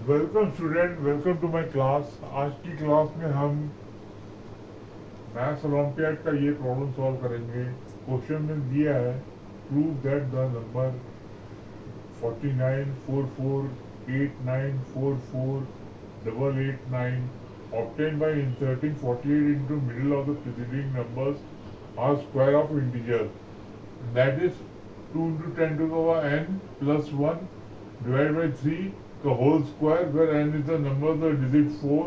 Welcome student, welcome to my class. आज की class में हम मैथ्स ओलंपियाड का ये प्रॉब्लम सॉल्व करेंगे। क्वेश्चन में दिया है prove that the number 494489448889 obtained by inserting 48 into middle of the preceding numbers are square of integers, that is 2 into 10 to the power n plus 1 divided by 3 the whole square, where n is the number of the digit 4,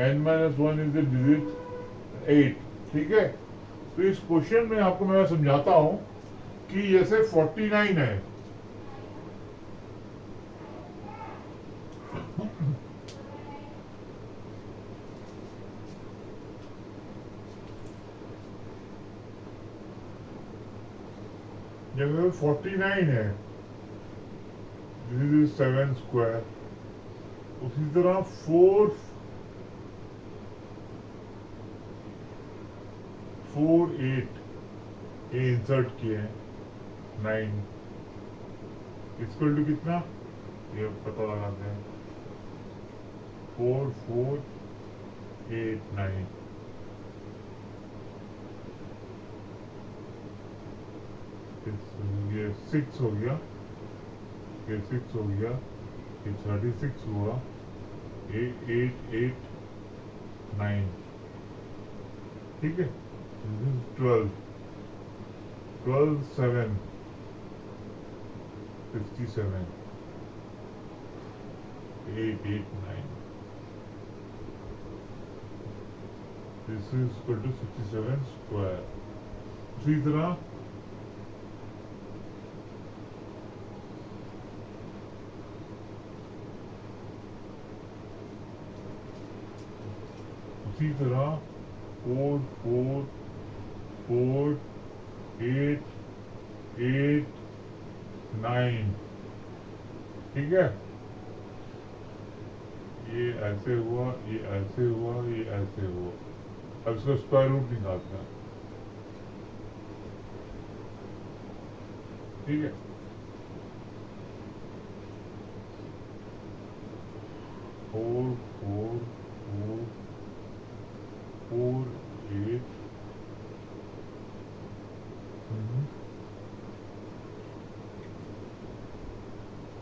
n minus 1 is the digit 8। ठीक है, तो इस question में आपको मैं समझाता हूं कि जैसे 49 है, जैसे 49 है, दिस इज 7 स्क्वायर। उसी तरह 8 ये इंसर्ट किए हैं 9 इक्वल टू कितना, ये पता लगाते हैं 4489। ये 6 हो गया, ये 6 हो गया, ये 36 हुआ, ये 889। ठीक है, 12 7 57 889। This is equal to 67 square. उसी तरह उसी तरह 4 4 4 8 8 9। ठीक है, ये ऐसे हुआ, ये ऐसे हुआ, ये ऐसे हुआ। अब इसका स्क्वायर रूट निकालते हैं। ठीक है, 4 4 4 4 8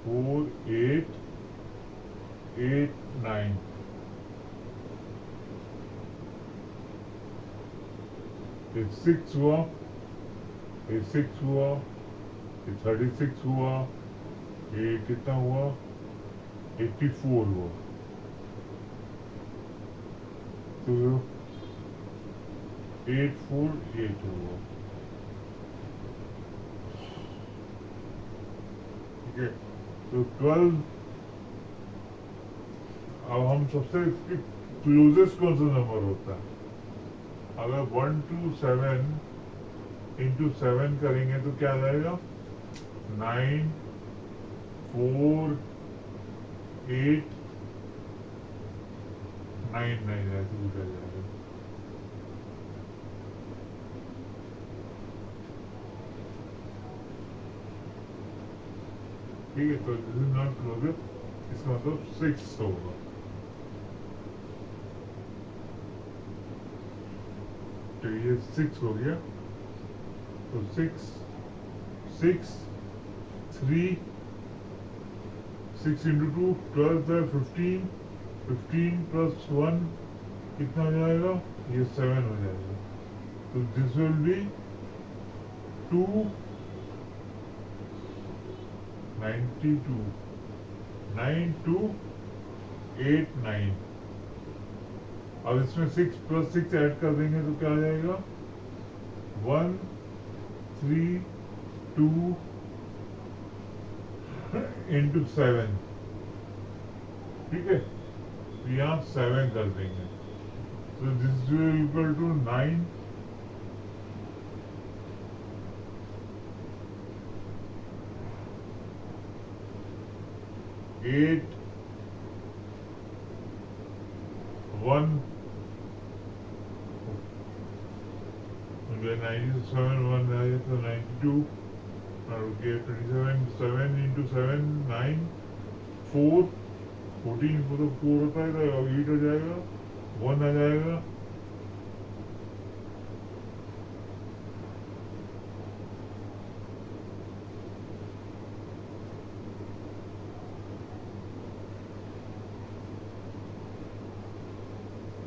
4 8 8 9। ये 6 हुआ, ये 6 हुआ, ये 36 हुआ, ये कितना हुआ, 84 हुआ। तो 848 हुआ। ठीक है, तो 12। अब हम सबसे क्लोजेस्ट कौन सा नंबर होता है? अगर 1 to 7 into 7 करेंगे तो क्या जाएगा, 9 4 8 9 9 ऐसे कुछ आ जाएगा। ठीक है, तो दिस इज नॉट क्लोजेस्ट, इसका मतलब 6 होगा। तो ये 6 हो गया, तो 6 6 3 6 into 2 12 है, 15 15 plus 1 कितना हो जाएगा, ये 7 हो जाएगा। तो दिस विल बी 292 9289। अब इसमें 6 plus 6 ऐड कर देंगे तो क्या आ जाएगा, 1 3 2 into 7। ठीक है, तो यहाँ 7 कर देंगे, तो दिस विल इक्वल टू 9 8 1 97 1 है तो 92 और 27 7 into 7 9 4 14 को तो 4 होता है तो 8 आ जाएगा, 1 आ जाएगा।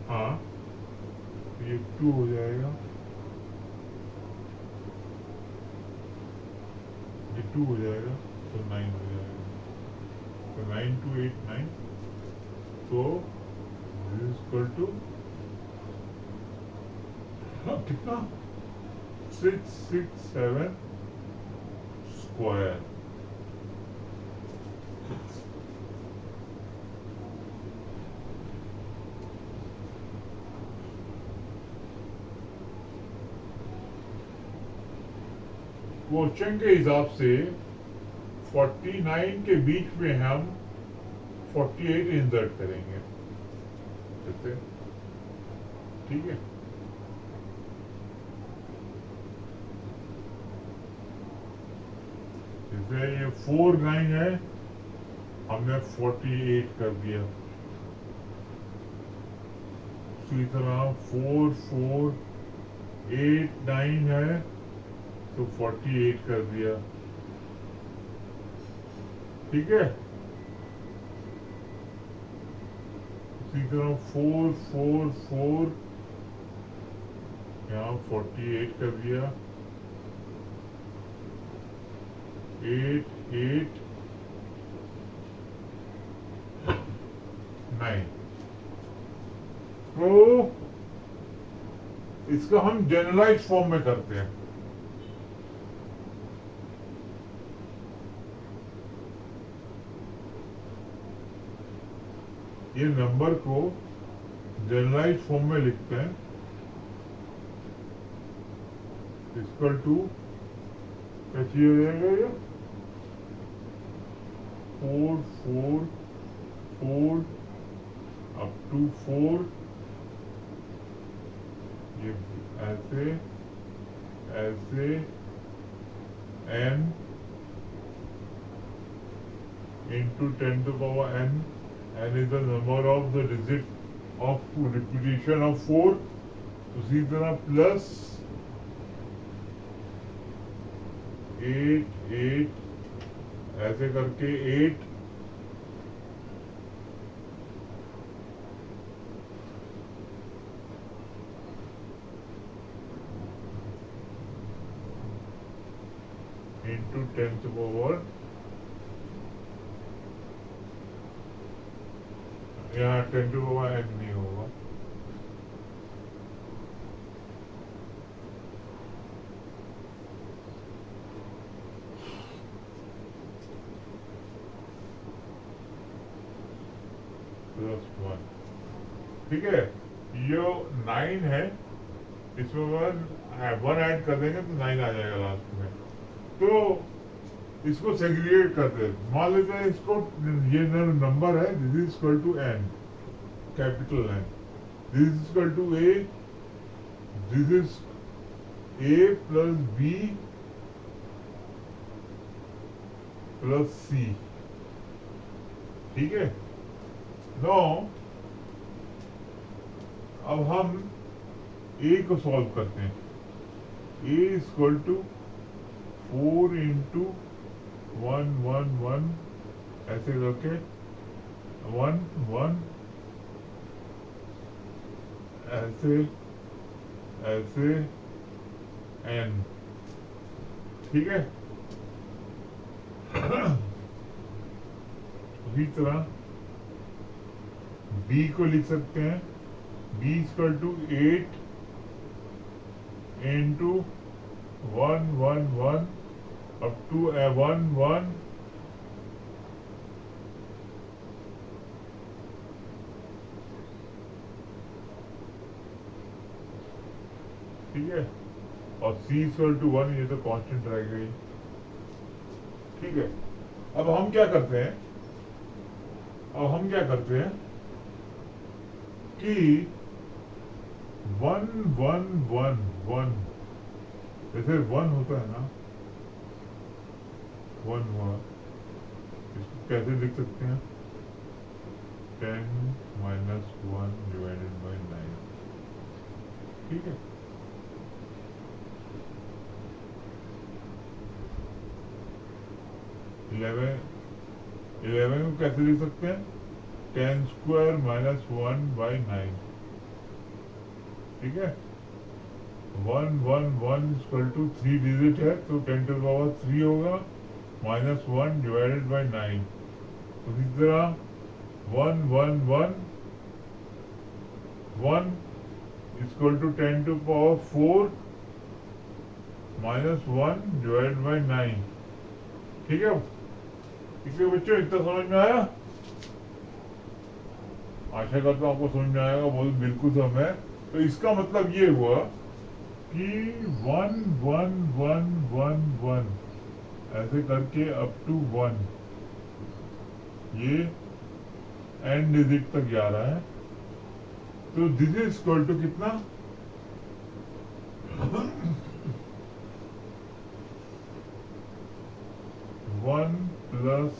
हाँ, ये 2 हो जाएगा, ये 2 हो जाएगा तो 9 हो जाएगा। तो 9 2 8 9, तो दिस इज इक्वल टू कितना, 667 स्क्वायर। क्वेश्चन के हिसाब से 49 के बीच में हम 48 इंसर्ट करेंगे, ठीक है। जैसे ये 4 9 है, हमने 48 कर दिया। इसी तरह 4 4 8 9 है तो 48 कर दिया, ठीक है। इसी तरह 4 4 4 यहाँ 48 कर दिया, 8 8 9। तो इसका हम जनरलाइज फॉर्म में करते हैं। ये नंबर को जनरलाइज फॉर्म में लिखते हैं, इक्वल टू कैसी हो जाएगा ये 4 4 4 अप टू 4, ये ऐसे ऐसे n into 10 to the power n is the number of the digit of repetition of 4। उसी तरह प्लस 8 8 ऐसे करके 8 into 10 to the power, यहाँ 10 to the power n नहीं होगा, +1, ठीक है। ये 9 है, इसमें 1 ऐड कर देंगे तो 9 आ जाएगा लास्ट में। तो इसको सेग्रीगेट करते हैं, मान लेते हैं इसको, ये नंबर है, this is equal to n, capital N, this is equal to a, this is a plus b plus c, ठीक है। नो अब हम a को सॉल्व करते हैं, a is equal to 4 into 1 1 1 ऐसे करके 1 1 ऐसे ऐसे n, ठीक है। इसी तरह b को लिख सकते हैं, b equal to 8 into 1 1 1 up to 1 1 ठीक है। और c इक्वल टू 1, ये तो कांस्टेंट रह गई, ठीक है। अब हम क्या करते हैं, कि 1 1 1 1, जैसे 1 होता है ना, 1 1, इसको कैसे लिख सकते हैं, 10 - 1 डिवाइडेड बाई 9। ठीक है, 11 को कैसे लिख सकते हैं? 10² - 1/9। ठीक है, 1 इक्वल टू 3 डिजिट है तो 10⁻³ होगा, -1 डिवाइडेड बाई 9। उसी तरह 1 इक्वल टू 10⁻⁴ -1 डिवाइडेड बाई 9। ठीक है, ठीक है बच्चों, इतना समझ में आया? आशा करता हूँ आपको समझ में आएगा, बहुत बिल्कुल समझ में। तो इसका मतलब ये हुआ कि 1 ऐसे करके अप टू 1, ये एंड डिजिट तक जा रहा है। तो दिस इज इक्वल टू कितना? 1 प्लस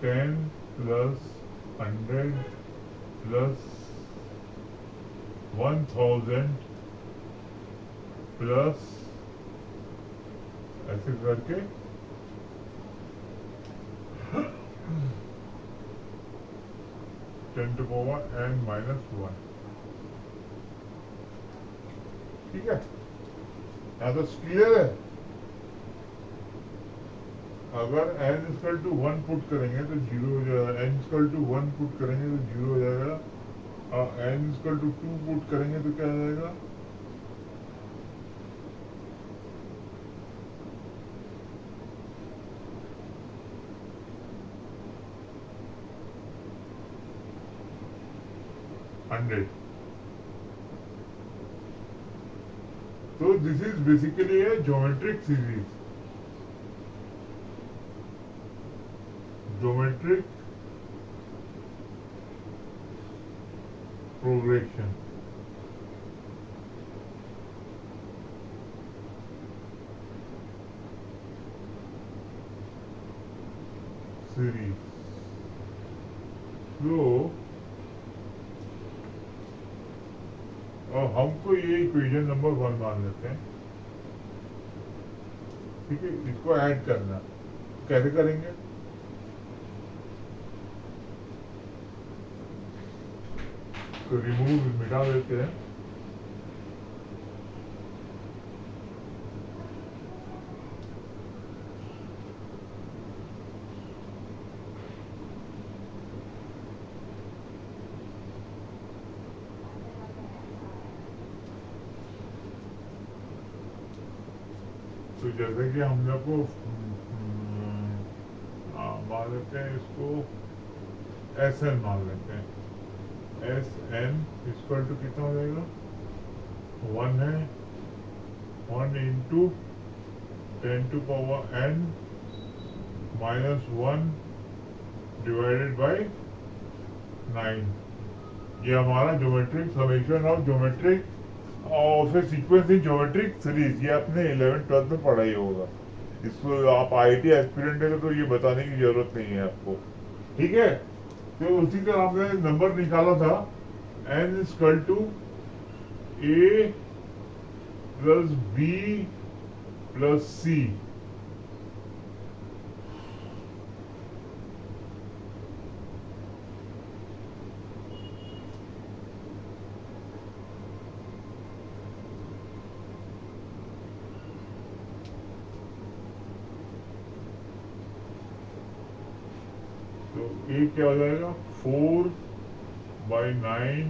10 प्लस 100 प्लस 1000 प्लस ऐसे करके 10⁻n-1। ठीक है, यहाँ तो क्लियर है। अगर n इक्वल टू 1 पुट करेंगे तो 0 हो जाएगा, n इक्वल टू 1 पुट करेंगे तो 0 हो जाएगा, और n इक्वल टू 2 पुट करेंगे तो क्या आ जाएगा? हंड्रेड। तो this is basically A geometric series, geometric progression. Series. तो और हमको ये इक्वेशन नंबर 1 मान लेते हैं। ठीक है, इसको ऐड करना कैसे करेंगे? तो रिमूव मिटा देते हैं। तो जैसे कि हम लोग को मान लेते हैं, इसको SN मान लेते हैं। SN इक्वल टू कितना हो जाएगा? 1 है, 1 इंटू 10⁻n - 1 डिवाइडेड बाई 9। ये हमारा ज्योमेट्रिक समेशन ऑफ ज्योमेट्रिक और फिर सीक्वेंस इन ज्योमेट्रिक सीरीज, ये आपने 11th-12th में पढ़ा ही होगा। इसको आप IIT एस्पिरेंट है तो ये बताने की जरूरत नहीं है आपको। ठीक है, तो उसी तरह हमने नंबर निकाला था n equal to A plus B plus C। तो A क्या हो जाएगा? 4/9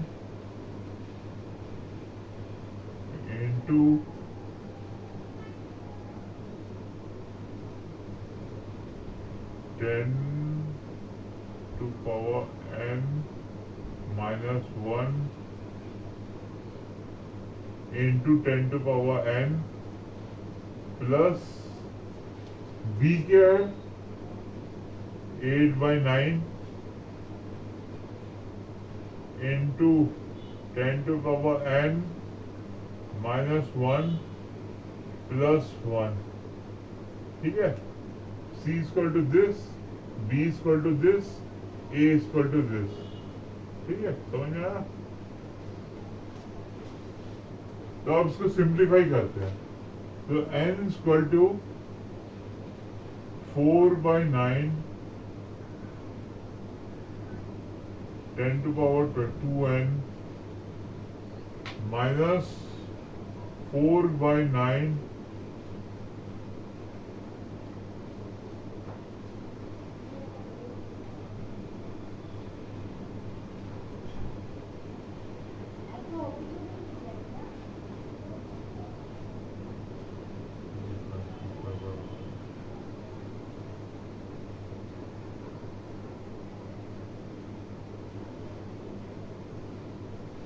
into 10⁻n-1 into 10⁻n plus B क्या है? 8/9 इंटू 10⁻n - 1 प्लस 1, ठीक है। C equal to this, B equal to this, A equal to this, ठीक है, समझ में आया। तो अब इसको सिंप्लीफाई करते हैं। तो n equal to 4/9 10 to power 2n minus 4/9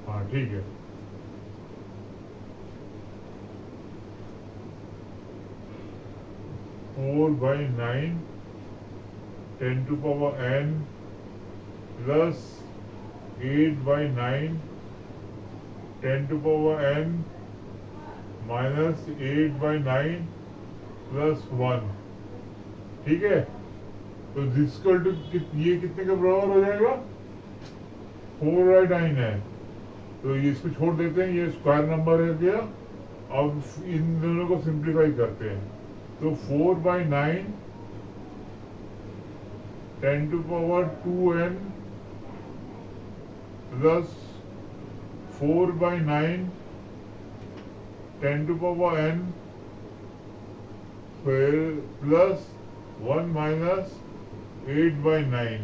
हाँ ठीक है। Four by 9 10 to power n plus 8/9 10 to power n minus 8/9 plus 1, ठीक है। तो जिसको ये कितने के बराबर हो जाएगा, 4/9 है, तो ये इसको छोड़ देते हैं, ये स्क्वायर नंबर है गया। अब इन दोनों को सिंप्लीफाई करते हैं। तो 4/9 10 to power 2n plus 4/9 10 to power n फिर प्लस 1 माइनस 8/9,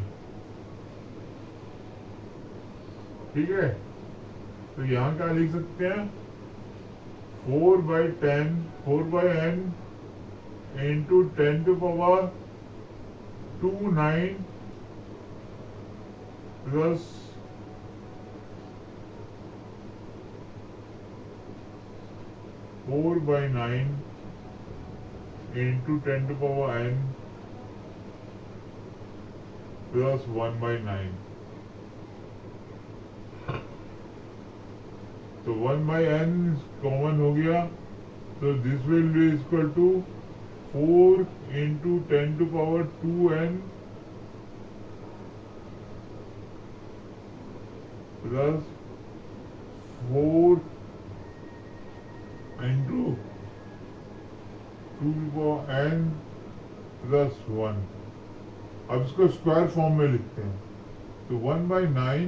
ठीक है। तो यहाँ क्या लिख सकते हैं, 4/10 4/n into 10 to power 2/9 plus 4/9 into 10 to power n plus 1/9। तो 1/n कॉमन हो गया, तो this will be equal to 4 into 10 to power 2n plus 4 into 2 to power n plus 1। अब इसको स्क्वायर फॉर्म में लिखते हैं। तो 1/9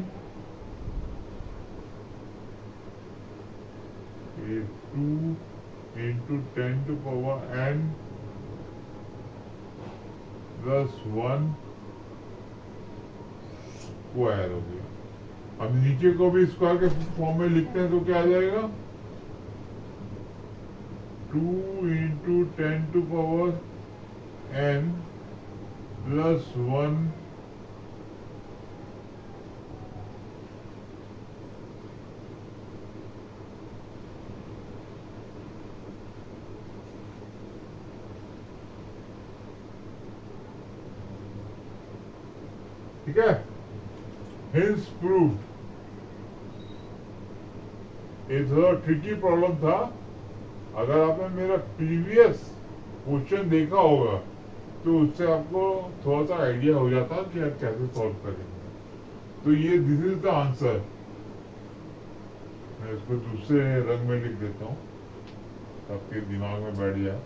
2 into 10 to power n plus 1 square हो गया। अब नीचे को भी स्क्वायर के फॉर्म में लिखते हैं, तो क्या आ जाएगा, 2 into 10 to power n plus 1 ठीक है। Hence proved। ये थोड़ा ट्रिकी प्रॉब्लम था। अगर आपने मेरा प्रीवियस क्वेश्चन देखा होगा तो उससे आपको थोड़ा सा आइडिया हो जाता कि आप कैसे सॉल्व करेंगे। तो ये दिस इज द आंसर। मैं इसको दूसरे रंग में लिख देता हूँ, आपके दिमाग में बैठ जाए।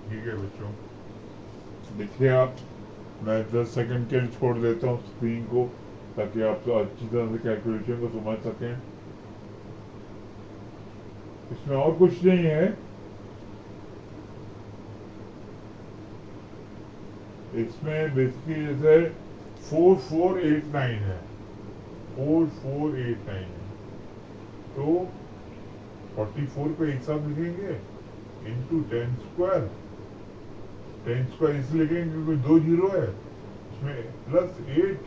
ठीक है बच्चों, देखिए आप, मैं 10 सेकंड के लिए छोड़ देता हूँ स्क्रीन को, ताकि आप तो अच्छी तरह से कैलकुलेशन को समझ सकें। इसमें और कुछ नहीं है। इसमें बेसिकली जैसे 4489 है, 4489 है, तो 44 पे एक साथ लिखेंगे इंटू 10 स्क्वायर। 10 स्क्वायर इसलिए लिखेंगे क्योंकि 2 जीरो है, इसमें +8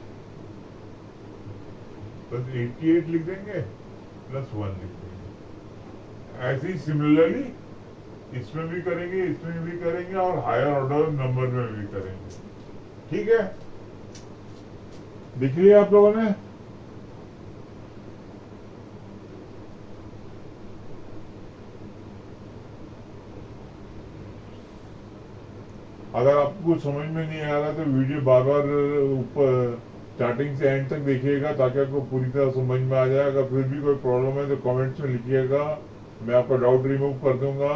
बस 88 लिख देंगे, +1 लिख देंगे। ऐसे ही सिमिलरली इसमें भी करेंगे, इसमें भी करेंगे और हायर ऑर्डर नंबर में भी करेंगे। ठीक है, देख लिया आप लोगों ने। अगर आपको समझ में नहीं आ रहा तो वीडियो बार बार ऊपर स्टार्टिंग से एंड तक देखिएगा ताकि आपको पूरी तरह समझ में आ जाए। अगर फिर भी कोई प्रॉब्लम है तो कमेंट्स में लिखिएगा, मैं आपका डाउट रिमूव कर दूंगा।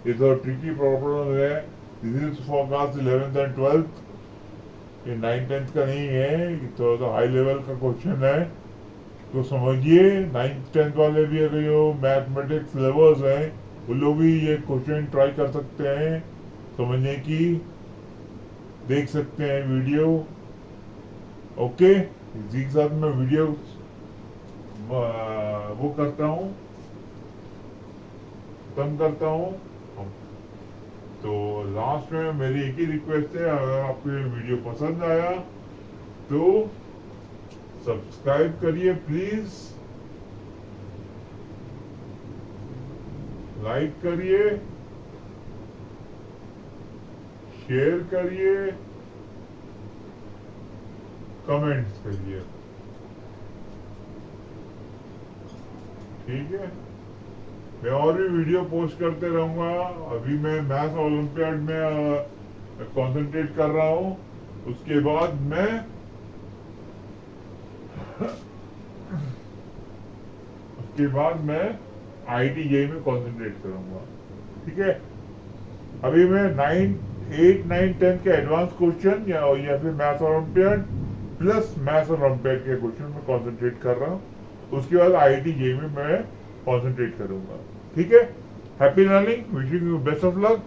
ये तो ट्रिकी प्रॉब्लम है। This is for class 11th and 12th, ये 9th 10th का नहीं है, ये तो हाई लेवल का क्वेश्चन है। तो समझिए 9th 10th वाले भी अगर जो मैथमेटिक्स लेवल्स हैं वो लोग भी ये क्वेश्चन ट्राई कर सकते हैं समझने की, देख सकते हैं वीडियो। ओके, इसी के साथ मैं वीडियो वो करता हूँ, खत्म करता हूँ। तो लास्ट में मेरी एक ही रिक्वेस्ट है, अगर आपको ये वीडियो पसंद आया तो सब्सक्राइब करिए प्लीज, लाइक करिए, शेयर करिए, कमेंट्स करिए। ठीक है, मैं और भी वीडियो पोस्ट करते रहूंगा। अभी मैं मैथ्स ओलंपियाड में कंसंट्रेट कर रहा हूँ, उसके बाद मैं IIT JEE में कंसंट्रेट करूंगा। ठीक है, अभी मैं 8, 9, 10 के एडवांस क्वेश्चन या फिर maths olympiad plus maths olympiad के क्वेश्चन में कंसंट्रेट कर रहा हूँ। उसके बाद IIT JEE में मैं कंसंट्रेट करूंगा। ठीक है, happy learning, wishing you best of luck.